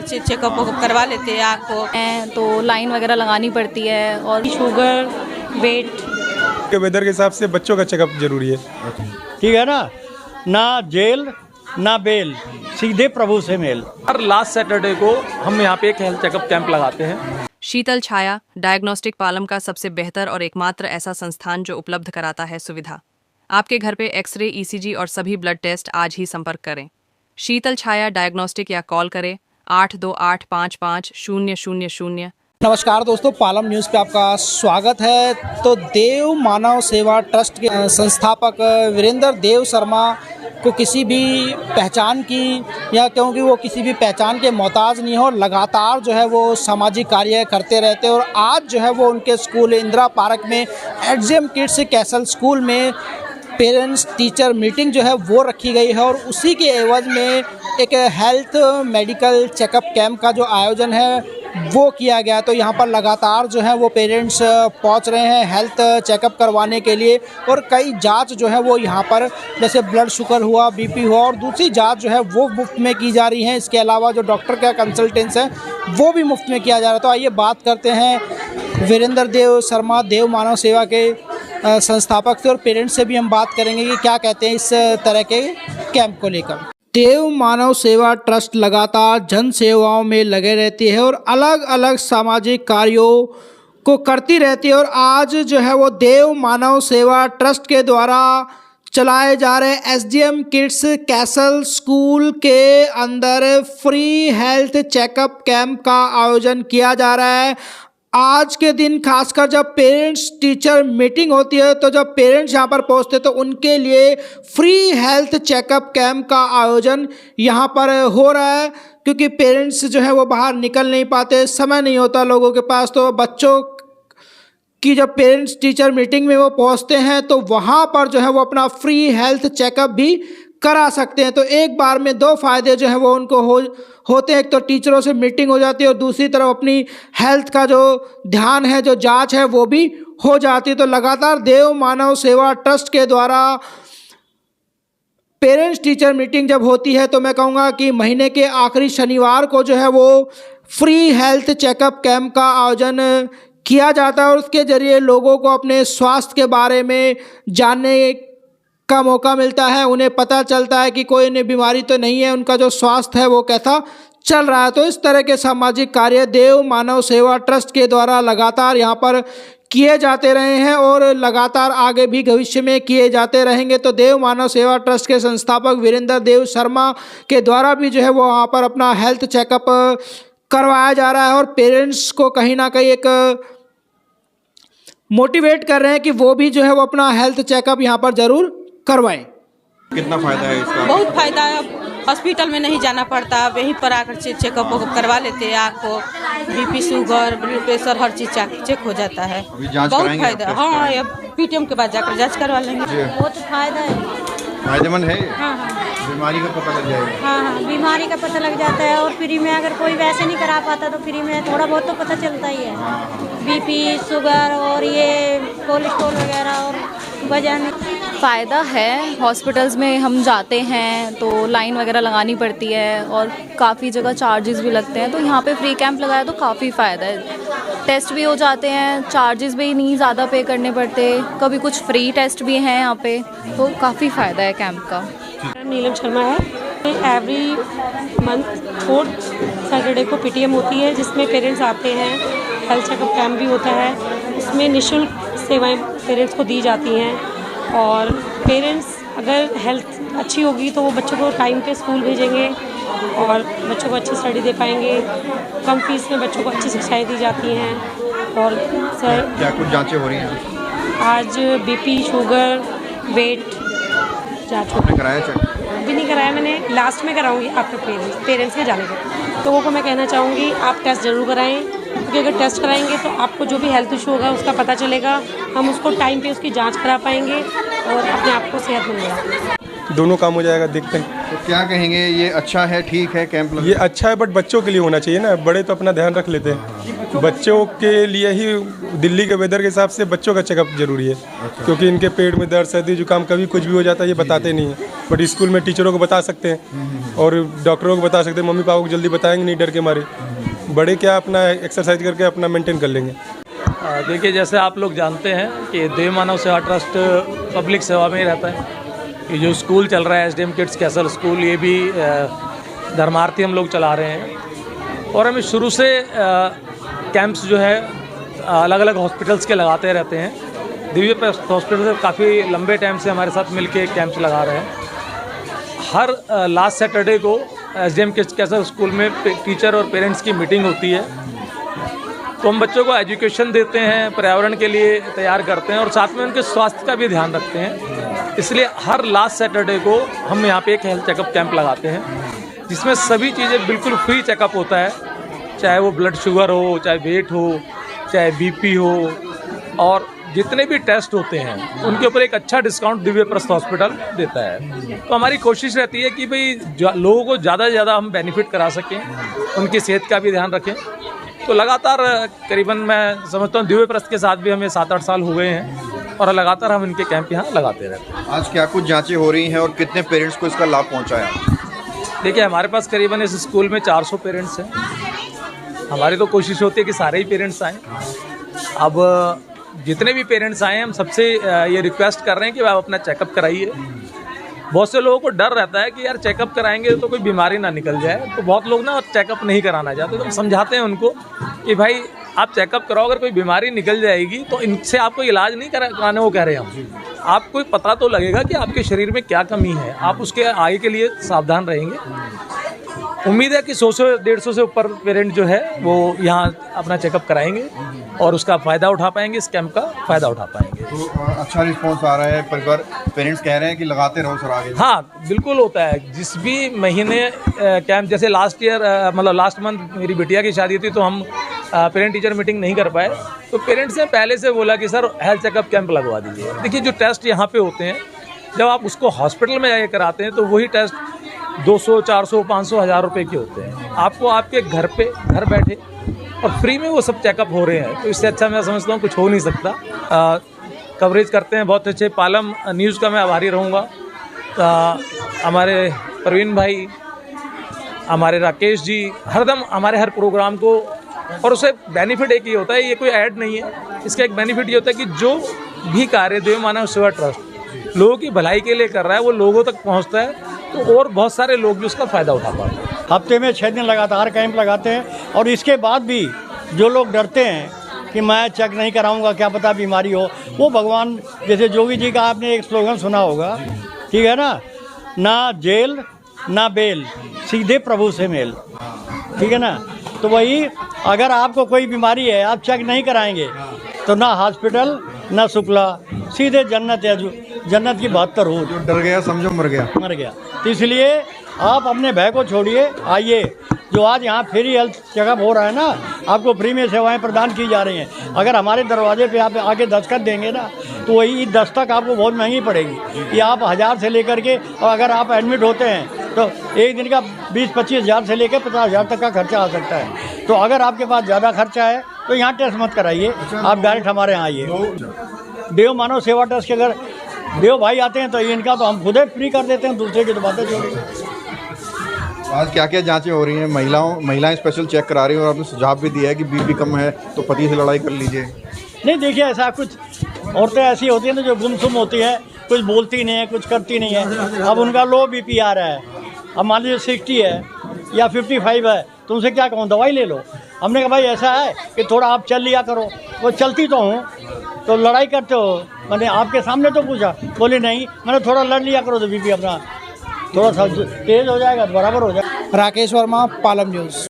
Checkup करवा लेते हैं आँख को, तो लाइन वगैरह लगानी पड़ती है। और शुगर, वेट के वेदर के हिसाब से बच्चों का चेकअप जरूरी है। ठीक है ना, ना जेल ना बेल, सीधे प्रभु से मेल। हर लास्ट सैटरडे को हम यहाँ पे एक हेल्थ चेकअप कैंप लगाते हैं। शीतल छाया डायग्नोस्टिक पालम का सबसे बेहतर और एकमात्र ऐसा संस्थान जो उपलब्ध कराता है सुविधा। आपके घर पे एक्सरे, ईसीजी और सभी ब्लड टेस्ट आज ही संपर्क करें। शीतल छाया डायग्नोस्टिक या कॉल करें 82855000। नमस्कार दोस्तों, पालम न्यूज़ पे आपका स्वागत है। तो देव मानव सेवा ट्रस्ट के संस्थापक वीरेंद्र देव शर्मा को किसी भी पहचान की या क्योंकि वो किसी भी पहचान के मोहताज नहीं हो, लगातार जो है वो सामाजिक कार्य करते रहते हैं। और आज जो है वो उनके स्कूल इंदिरा पार्क में एचजीएम किड्स कैसल स्कूल में पेरेंट्स टीचर मीटिंग जो है वो रखी गई है और उसी के एवज में एक हेल्थ मेडिकल चेकअप कैंप का जो आयोजन है वो किया गया। तो यहाँ पर लगातार जो है वो पेरेंट्स पहुँच रहे हैं हेल्थ चेकअप करवाने के लिए और कई जांच जो है वो यहाँ पर जैसे ब्लड शुगर हुआ, बीपी हुआ और दूसरी जांच जो है वो मुफ्त में की जा रही है। इसके अलावा जो डॉक्टर का कंसल्टेंस है वो भी मुफ्त में किया जा रहा है। तो आइए बात करते हैं वीरेंद्र देव शर्मा देव मानव सेवा के संस्थापक से और पेरेंट्स से भी हम बात करेंगे कि क्या कहते हैं इस तरह के कैंप को लेकर। देव मानव सेवा ट्रस्ट लगातार जन सेवाओं में लगे रहती है और अलग अलग सामाजिक कार्यों को करती रहती है। और आज जो है वो देव मानव सेवा ट्रस्ट के द्वारा चलाए जा रहे एसडीएम किड्स कैसल स्कूल के अंदर फ्री हेल्थ चेकअप कैंप का आयोजन किया जा रहा है। आज के दिन खासकर जब पेरेंट्स टीचर मीटिंग होती है तो जब पेरेंट्स यहाँ पर पहुँचते हैं तो उनके लिए फ्री हेल्थ चेकअप कैंप का आयोजन यहाँ पर हो रहा है। क्योंकि पेरेंट्स जो है वो बाहर निकल नहीं पाते, समय नहीं होता लोगों के पास, तो बच्चों की जब पेरेंट्स टीचर मीटिंग में वो पहुँचते हैं तो वहाँ पर जो है वो अपना फ्री हेल्थ चेकअप भी करा सकते हैं। तो एक बार में दो फायदे जो है वो उनको होते हैं। एक तो टीचरों से मीटिंग हो जाती है और दूसरी तरफ अपनी हेल्थ का जो ध्यान है, जो जांच है वो भी हो जाती है। तो लगातार देव मानव सेवा ट्रस्ट के द्वारा पेरेंट्स टीचर मीटिंग जब होती है तो मैं कहूँगा कि महीने के आखिरी शनिवार को जो है वो फ्री हेल्थ चेकअप कैंप का आयोजन किया जाता है और उसके ज़रिए लोगों को अपने स्वास्थ्य के बारे में जानने का मौका मिलता है। उन्हें पता चलता है कि कोई उन्हें बीमारी तो नहीं है, उनका जो स्वास्थ्य है वो कैसा चल रहा है। तो इस तरह के सामाजिक कार्य देव मानव सेवा ट्रस्ट के द्वारा लगातार यहाँ पर किए जाते रहे हैं और लगातार आगे भी भविष्य में किए जाते रहेंगे। तो देव मानव सेवा ट्रस्ट के संस्थापक वीरेंद्र देव शर्मा के द्वारा भी जो है वो वहाँ पर अपना हेल्थ चेकअप करवाया जा रहा है और पेरेंट्स को कहीं ना कहीं एक मोटिवेट कर रहे हैं कि वो भी जो है वो अपना हेल्थ चेकअप यहाँ पर ज़रूर करवाएं। कितना फायदा है इसका? बहुत फायदा है। हॉस्पिटल में नहीं जाना पड़ता, यहीं पर आकर चेकअप करवा लेते हैं आँख को, बीपी, शुगर, ब्लड प्रेशर हर चीज़ चेक हो जाता है। बहुत फायदा। हाँ, अब पीटीएम के बाद जाकर जांच करवा लेंगे। बहुत फायदा है, फायदेमंद है। हाँ, बीमारी का पता लग जाएगा। हाँ, बीमारी का पता लग जाता है और फ्री में अगर कोई वैसे नहीं करा पाता तो फ्री में थोड़ा बहुत तो पता चलता ही है। बीपी, शुगर और ये कोलेस्ट्रॉल वगैरह और वजन। फ़ायदा है, हॉस्पिटल्स में हम जाते हैं तो लाइन वगैरह लगानी पड़ती है और काफ़ी जगह चार्जेस भी लगते हैं। तो यहाँ पे फ्री कैंप लगाया तो काफ़ी फ़ायदा है। टेस्ट भी हो जाते हैं, चार्जेस भी नहीं ज़्यादा पे करने पड़ते, कभी कुछ फ्री टेस्ट भी हैं यहाँ पे, तो काफ़ी फ़ायदा है कैंप का। नीलम शर्मा है। एवरी मंथ 4th सैटरडे को पीटीएम होती है जिसमें पेरेंट्स आते हैं, हेल्थ चेकअप कैंप भी होता है। उसमें निःशुल्क सेवाएं पेरेंट्स को दी जाती हैं और पेरेंट्स अगर हेल्थ अच्छी होगी तो वो बच्चों को टाइम पे स्कूल भेजेंगे और बच्चों को अच्छी स्टडी दे पाएंगे। कम फीस में बच्चों को अच्छी शिक्षाएं दी जाती हैं। और सर क्या कुछ जांचें हो रही हैं आज? बीपी, शुगर, वेट जांच आपने कराया चेक? अभी नहीं कराया मैंने, लास्ट में कराऊंगी आफ्टर पेरेंट्स के जाने के। लोगों को मैं कहना चाहूँगी आप टेस्ट ज़रूर कराएं, क्योंकि अगर टेस्ट कराएंगे तो आपको जो भी हेल्थ इशू होगा उसका पता चलेगा, हम उसको टाइम पे उसकी जांच करा पाएंगे और अपने आप को सेहतमंद बनाएंगे। दोनों काम हो जाएगा, देखते हैं। तो क्या कहेंगे, ये अच्छा है, ठीक है कैंप ये अच्छा है, बट बच्चों के लिए होना चाहिए ना, बड़े तो अपना ध्यान रख लेते हैं। बच्चों के लिए ही दिल्ली के वेदर के हिसाब से बच्चों का चेकअप जरूरी है, क्योंकि इनके पेट में दर्द, सर्दी, जुकाम कभी कुछ भी हो जाता है, ये बताते नहीं हैं। बट स्कूल में टीचरों को बता सकते हैं और डॉक्टरों को बता सकते हैं, मम्मी पापा को जल्दी बताएंगे नहीं डर के मारे। बड़े क्या अपना एक्सरसाइज करके अपना मेंटेन कर लेंगे। देखिए, जैसे आप लोग जानते हैं कि देव मानव सेवा ट्रस्ट पब्लिक सेवा में ही रहता है। ये जो स्कूल चल रहा है SDM किड्स कैसल स्कूल, ये भी धर्मार्थी हम लोग चला रहे हैं और हम शुरू से कैंप्स जो है अलग अलग हॉस्पिटल्स के लगाते रहते हैं। दिव्य प्रस्त हॉस्पिटल से काफ़ी लंबे टाइम से हमारे साथ मिलके कैंप्स लगा रहे हैं। हर लास्ट सैटरडे को SDM किड्स कैसल स्कूल में टीचर और पेरेंट्स की मीटिंग होती है, तो हम बच्चों को एजुकेशन देते हैं, पर्यावरण के लिए तैयार करते हैं और साथ में उनके स्वास्थ्य का भी ध्यान रखते हैं। इसलिए हर लास्ट सैटरडे को हम यहाँ पे एक हेल्थ चेकअप कैंप लगाते हैं, जिसमें सभी चीज़ें बिल्कुल फ्री चेकअप होता है, चाहे वो ब्लड शुगर हो, चाहे वेट हो, चाहे BP हो, और जितने भी टेस्ट होते हैं उनके ऊपर एक अच्छा डिस्काउंट दिव्य प्रस्त हॉस्पिटल देता है। तो हमारी कोशिश रहती है कि भाई लोगों को ज़्यादा से ज़्यादा हम बेनिफिट करा सकें, उनकी सेहत का भी ध्यान रखें। तो लगातार करीबन मैं समझता हूँ दिव्य प्रस्त के साथ भी हमें 7-8 साल हो गए हैं और लगातार हम इनके कैंप यहाँ लगाते रहते हैं। आज क्या कुछ जांचें हो रही हैं और कितने पेरेंट्स को इसका लाभ पहुँचाया? देखिए, हमारे पास करीबन इस स्कूल में 400 पेरेंट्स हैं। हमारी तो कोशिश होती है कि सारे ही पेरेंट्स आएँ। अब जितने भी पेरेंट्स आए हैं, हम सबसे ये रिक्वेस्ट कर रहे हैं कि आप अपना चेकअप कराइए। बहुत से लोगों को डर रहता है कि यार चेकअप कराएंगे तो कोई बीमारी ना निकल जाए, तो बहुत लोग ना चेकअप नहीं कराना चाहते। तो हम समझाते हैं उनको कि भाई आप चेकअप कराओ, अगर कोई बीमारी निकल जाएगी तो इनसे आपको इलाज नहीं कराने को कह रहे हैं हम। आपको पता तो लगेगा कि आपके शरीर में क्या कमी है, आप उसके आगे के लिए सावधान रहेंगे। उम्मीद है कि 100-150 से ऊपर पेरेंट जो है वो यहाँ अपना चेकअप कराएंगे और उसका फ़ायदा उठा पाएंगे, इस कैंप का फ़ायदा उठा पाएंगे। तो अच्छा रिस्पॉन्स आ रहा है, परिवार पेरेंट्स कह रहे हैं कि लगाते रहो सर आगे। हाँ, बिल्कुल होता है। जिस भी महीने कैंप, जैसे लास्ट ईयर मतलब लास्ट मंथ मेरी बिटिया की शादी थी, तो हम पेरेंट टीचर मीटिंग नहीं कर पाए, तो पेरेंट्स ने पहले से बोला कि सर हेल्थ चेकअप कैंप लगवा दीजिए। देखिए, जो टेस्ट यहाँ पे होते हैं, जब आप उसको हॉस्पिटल में जाके कराते हैं तो वही टेस्ट 200, 400, 500, 1000 रुपये के होते हैं। आपको आपके घर बैठे और फ्री में वो सब चेकअप हो रहे हैं, तो इससे अच्छा मैं समझता हूँ कुछ हो नहीं सकता। कवरेज करते हैं बहुत अच्छे। पालम न्यूज़ का मैं आभारी रहूँगा। हमारे प्रवीण भाई, हमारे राकेश जी हरदम हमारे हर प्रोग्राम को, और उससे बेनिफिट एक ही होता है, ये कोई ऐड नहीं है, इसका एक बेनिफिट ये होता है कि जो भी कार्य देव मानव सेवा ट्रस्ट लोगों की भलाई के लिए कर रहा है वो लोगों तक पहुंचता है, तो और बहुत सारे लोग भी उसका फ़ायदा उठा पाते हैं। हफ्ते में 6 दिन लगातार कैंप लगाते हैं और इसके बाद भी जो लोग डरते हैं कि मैं चेक नहीं कराऊंगा, क्या पता बीमारी हो, वो भगवान, जैसे जोगी जी का आपने एक स्लोगन सुना होगा, ठीक है ना जेल ना बेल, सीधे प्रभु से मेल, ठीक है ना। तो वही, अगर आपको कोई बीमारी है, आप चेक नहीं कराएंगे तो ना हॉस्पिटल ना शुक्ला, सीधे जन्नत है, जन्नत की 72 हो। जो डर गया समझो मर गया। तो इसलिए आप अपने भय को छोड़िए, आइए। जो आज यहाँ फ्री हेल्थ चेकअप हो रहा है ना, आपको फ्री में सेवाएं प्रदान की जा रही हैं। अगर हमारे दरवाजे पे आप आके दस्तखत देंगे ना, तो वही दस्तक आपको बहुत महंगी पड़ेगी। ये आप 1000 से लेकर के, और अगर आप एडमिट होते हैं तो एक दिन का 20-25 हज़ार से लेकर 50 हज़ार तक का खर्चा आ सकता है। तो अगर आपके पास ज़्यादा खर्चा है तो यहाँ टेस्ट मत कराइए, आप डायरेक्ट हमारे यहाँ आइए। देव मानव सेवा ट्रस्ट के अगर देव भाई आते हैं तो इनका तो हम खुद ही फ्री कर देते हैं, दूसरे की तो बातें छोड़िए। आज क्या क्या जांचें हो रही हैं? महिलाएं स्पेशल चेक करा रही हैं और आपने सुझाव भी दिया है कि BP कम है तो पति से लड़ाई कर लीजिए। नहीं, देखिए, ऐसा कुछ औरतें ऐसी होती हैं ना जो गुमसुम होती है, कुछ बोलती नहीं है, कुछ करती नहीं है। अब उनका लो BP आ रहा है, अब मान लीजिए 60 है या 55 है, तो उनसे क्या कहूँ, दवाई ले लो। हमने कहा भाई ऐसा है कि थोड़ा आप चल लिया करो। वो चलती तो हूँ, तो लड़ाई करते हो, मैंने आपके सामने तो पूछा, बोले नहीं, मैंने थोड़ा लड़ लिया करो तो BP अपना थोड़ा सा तेज हो जाएगा, बराबर हो जाएगा। राकेश वर्मा, पालम न्यूज़।